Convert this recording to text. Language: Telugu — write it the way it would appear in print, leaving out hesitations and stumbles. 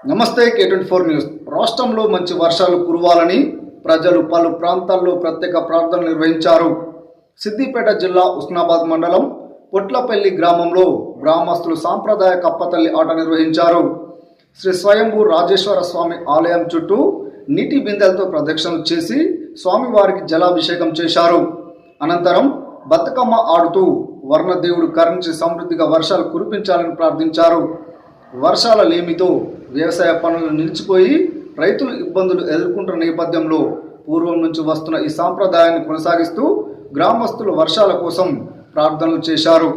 నమస్తే K24 న్యూస్. రాష్ట్రంలో మంచి వర్షాలు కురవాలని ప్రజలు పలు ప్రాంతాల్లో ప్రత్యేక ప్రార్థనలు నిర్వహించారు. సిద్దిపేట జిల్లా ఉస్నాబాద్ మండలం పొట్లపల్లి గ్రామంలో గ్రామస్తులు సాంప్రదాయ కప్పతల్లి ఆట నిర్వహించారు. శ్రీ స్వయంభూ రాజేశ్వర స్వామి ఆలయం చుట్టూ నీటి బిందెలతో ప్రదక్షిణలు చేసి స్వామివారికి జలాభిషేకం చేశారు. అనంతరం బతుకమ్మ ఆడుతూ వర్ణదేవుడు కరుణించి సమృద్ధిగా వర్షాలు కురిపించాలని ప్రార్థించారు. వర్షాల లేమితో వ్యవసాయ పనులు నిలిచిపోయి రైతులు ఇబ్బందులు ఎదుర్కొంటున్న నేపథ్యంలో పూర్వం నుంచి వస్తున్న ఈ సాంప్రదాయాన్ని కొనసాగిస్తూ గ్రామస్తులు వర్షాల కోసం ప్రార్థనలు చేశారు.